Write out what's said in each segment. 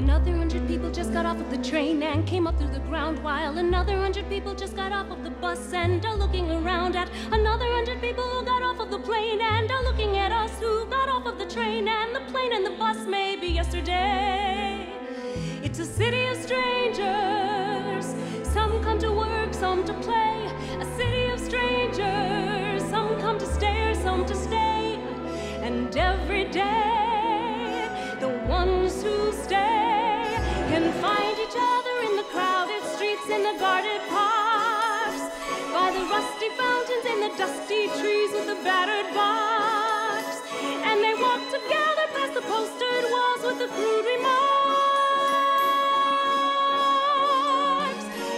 Another 100 people just got off of the train and came up through the ground, while another 100 people just got off of the bus and are looking around at another 100 people who got off of the plane and are looking at us who got off of the train and the plane and the bus maybe yesterday. It's a city of strangers. Some come to work, some to play. A city of strangers. Some come to stay or some to stay. And every day, the ones who stay can find each other in the crowded streets, in the guarded parks, by the rusty fountains, in the dusty trees with the battered barks. And they walk together past the postered walls with the crude remarks.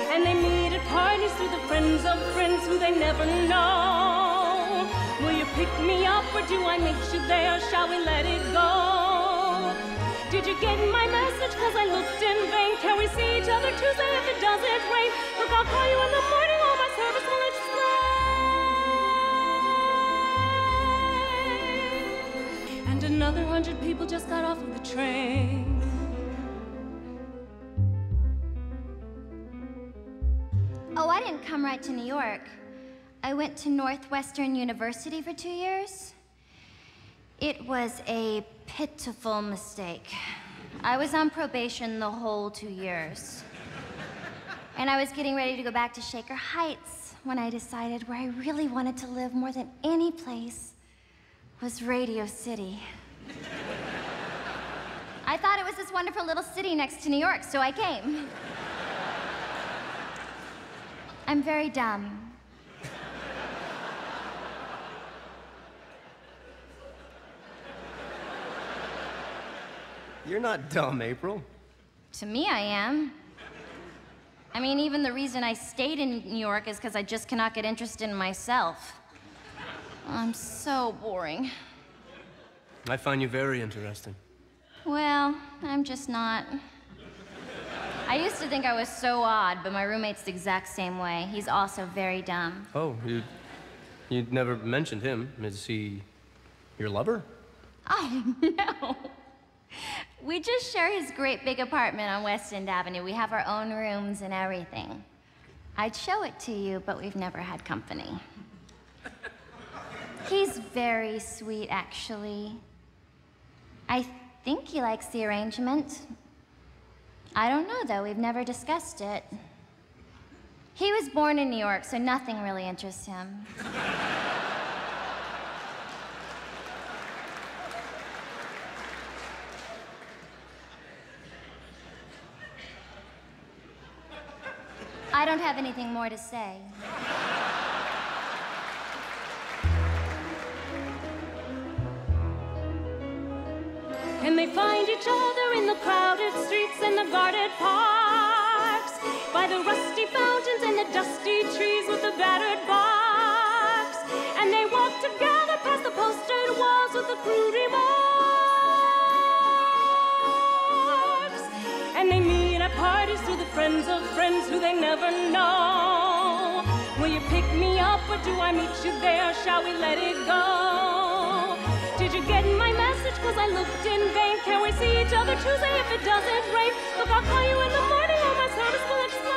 And they meet at parties through the friends of friends who they never know. Will you pick me up or do I meet you there? Shall we let it go? Did you get my message? Cause I looked in vain. Can we see each other Tuesday if it doesn't rain? Look, I'll call you in the morning. All my service will explain. And another 100 people just got off of the train. Oh, I didn't come right to New York. I went to Northwestern University for 2 years. It was a pitiful mistake. I was on probation the whole 2 years. And I was getting ready to go back to Shaker Heights when I decided where I really wanted to live more than any place was Radio City. I thought it was this wonderful little city next to New York, so I came. I'm very dumb. You're not dumb, April. To me, I am. I mean, even the reason I stayed in New York is because I just cannot get interested in myself. I'm so boring. I find you very interesting. Well, I'm just not. I used to think I was so odd, but my roommate's the exact same way. He's also very dumb. Oh, you never mentioned him. Is he your lover? Oh, no. We just share his great big apartment on West End Avenue. We have our own rooms and everything. I'd show it to you, but we've never had company. He's very sweet, actually. I think he likes the arrangement. I don't know, though. We've never discussed it. He was born in New York, so nothing really interests him. I don't have anything more to say. And they find each other in the crowded streets and the guarded parks, by the rusty fountains and the dusty trees with the battered barks. And they walk together past the postered walls with the crude remarks. And they meet at parties through the friends of friends who they never know. Will you pick me up or do I meet you there? Shall we let it go? Did you get my message? Cause I looked in vain. Can we see each other Tuesday if it doesn't rain? Look, I'll call you in the morning. All my service will explain.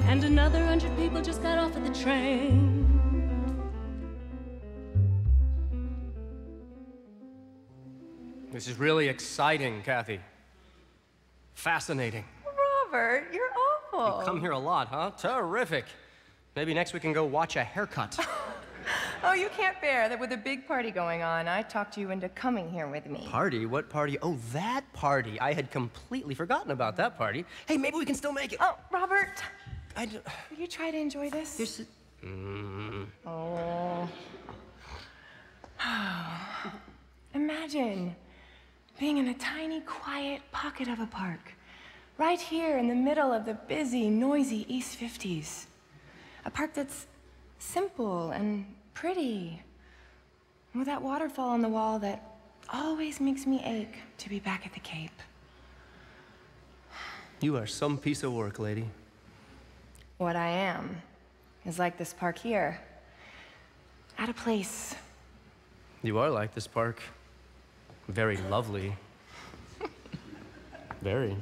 And another 100 people just got off of the train. This is really exciting, Kathy. Fascinating. Robert, you're awful. You come here a lot, huh? Terrific. Maybe next we can go watch a haircut. Oh, you can't bear that with a big party going on, I talked you into coming here with me. Party? What party? Oh, that party. I had completely forgotten about that party. Hey, maybe we can still make it. Oh, Robert. Will you try to enjoy this? This is... Oh. Imagine being in a tiny, quiet pocket of a park, right here in the middle of the busy, noisy East 50s. A park that's simple and pretty, with that waterfall on the wall that always makes me ache to be back at the Cape. You are some piece of work, lady. What I am is like this park here, at a place. You are like this park. Very lovely. Very.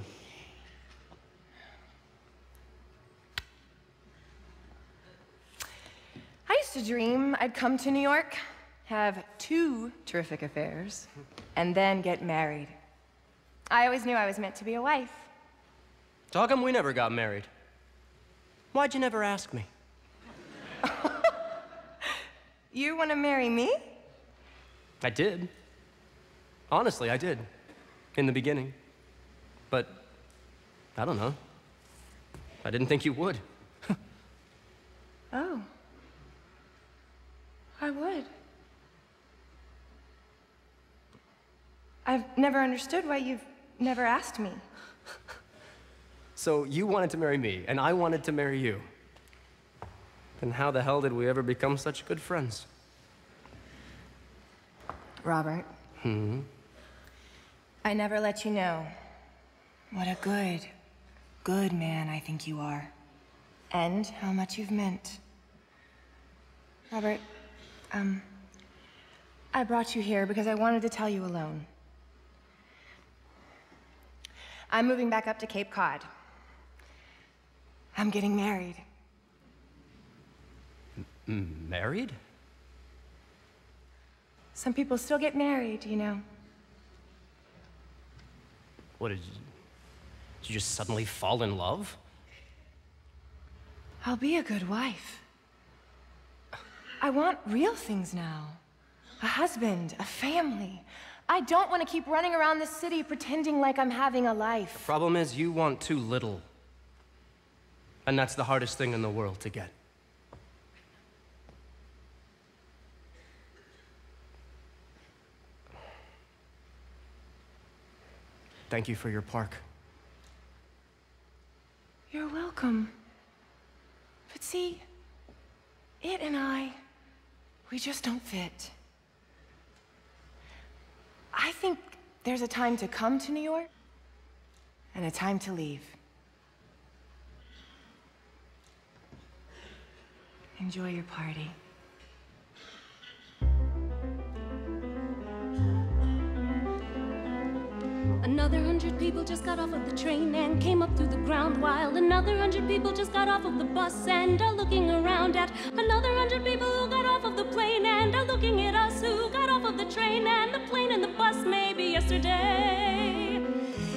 I used to dream I'd come to New York, have 2 terrific affairs, and then get married. I always knew I was meant to be a wife. So how come we never got married? Why'd you never ask me? You want to marry me? I did. Honestly, I did. In the beginning. But, I don't know. I didn't think you would. Oh. I would. I've never understood why you've never asked me. So you wanted to marry me, and I wanted to marry you. Then how the hell did we ever become such good friends? Robert. I never let you know what a good man I think you are. And how much you've meant. Robert, I brought you here because I wanted to tell you alone. I'm moving back up to Cape Cod. I'm getting married. Married? Some people still get married, you know. What, did you just suddenly fall in love? I'll be a good wife. I want real things now. A husband, a family. I don't want to keep running around the city pretending like I'm having a life. The problem is you want too little. And that's the hardest thing in the world to get. Thank you for your park. You're welcome. But see, it and I, we just don't fit. I think there's a time to come to New York and a time to leave. Enjoy your party. Another 100 people just got off of the train and came up through the ground, while another 100 people just got off of the bus and are looking around at another 100 people who got off of the plane and are looking at us who got off of the train and the plane and the bus maybe yesterday.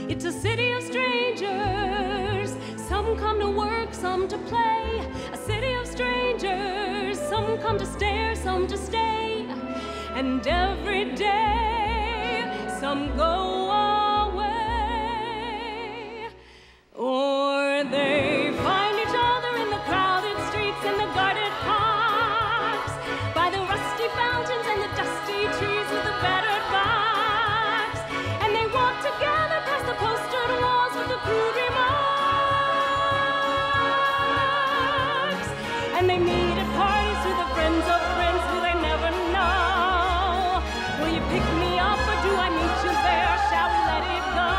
It's a city of strangers. Some come to work, some to play. A city of strangers. Some come to stare, some to stay. And every day, some go or they find each other in the crowded streets and the guarded parks, by the rusty fountains and the dusty trees with the battered barks, and they walk together past the postered walls with the crude remarks, and they meet at parties with the friends of friends who they never know. Will you pick me up or do I meet you there? Shall we let it go?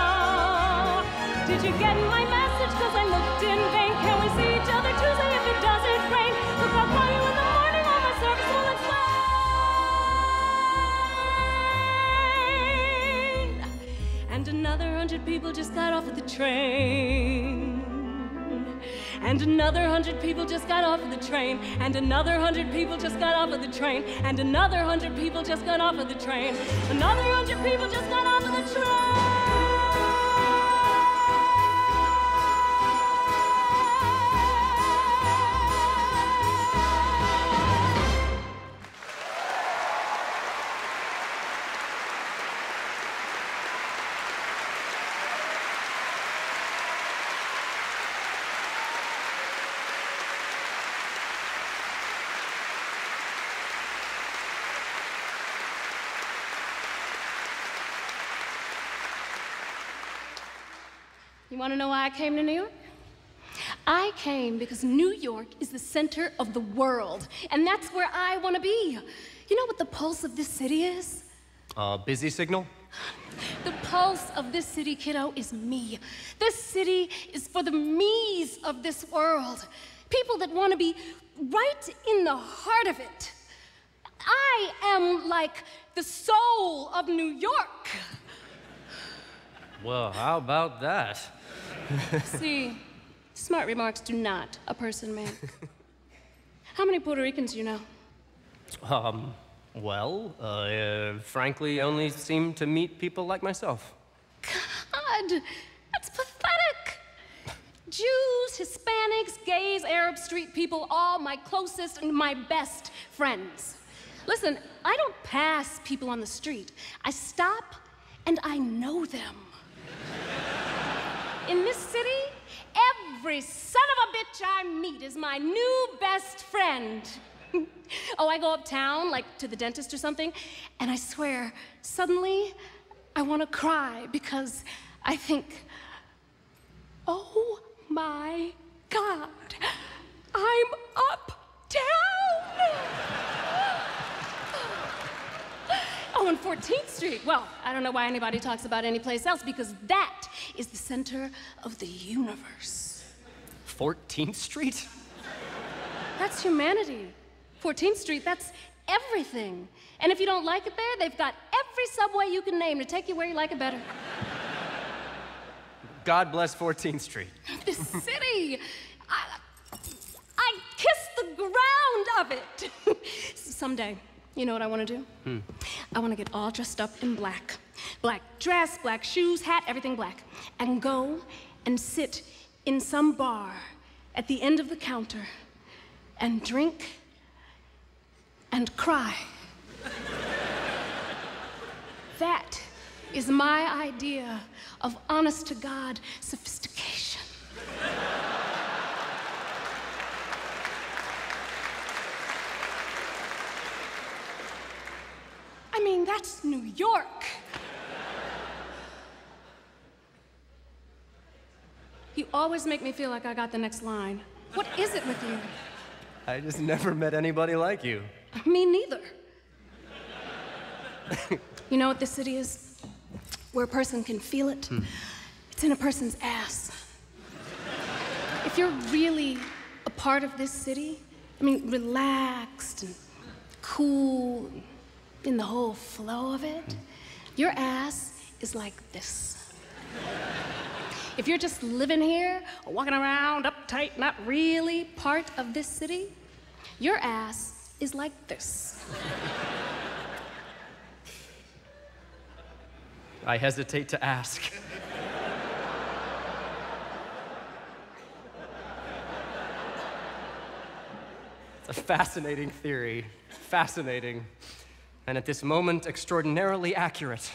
Did you get my message? Cause I looked in vain. Can we see each other Tuesday if it doesn't rain? Look, I'll call you in the morning, all my service will explain. And another 100 people just got off of the train. And another 100 people just got off of the train. And another 100 people just got off of the train. And another 100 people just got off of the train. Another 100 people just got off of the train. You want to know why I came to New York? I came because New York is the center of the world, and that's where I want to be. You know what the pulse of this city is? Busy signal? The pulse of this city, kiddo, is me. This city is for the me's of this world. People that want to be right in the heart of it. I am like the soul of New York. Well, how about that? See, smart remarks do not a person make. How many Puerto Ricans do you know? Frankly, only seem to meet people like myself. God, that's pathetic. Jews, Hispanics, gays, Arabs, street people, all my closest and my best friends. Listen, I don't pass people on the street. I stop and I know them. In this city, every son of a bitch I meet is my new best friend. Oh, I go uptown, like to the dentist or something, and I swear, suddenly, I want to cry because I think, oh my God, I'm uptown! Oh, and 14th Street. Well, I don't know why anybody talks about any place else, because that is the center of the universe. 14th Street? That's humanity. 14th Street, that's everything. And if you don't like it there, they've got every subway you can name to take you where you like it better. God bless 14th Street. This city, I kiss the ground of it. Someday, you know what I want to do? I want to get all dressed up in black. Black dress, black shoes, hat, everything black. And go and sit in some bar at the end of the counter and drink and cry. That is my idea of honest-to-God sophistication. I mean, that's New York. You always make me feel like I got the next line. What is it with you? I just never met anybody like you. Me neither. You know what this city is? Where a person can feel it. It's in a person's ass. If you're really a part of this city, I mean, relaxed and cool, in the whole flow of it, your ass is like this. If you're just living here, or walking around uptight, not really part of this city, your ass is like this. I hesitate to ask. It's a fascinating theory. Fascinating. And at this moment, extraordinarily accurate.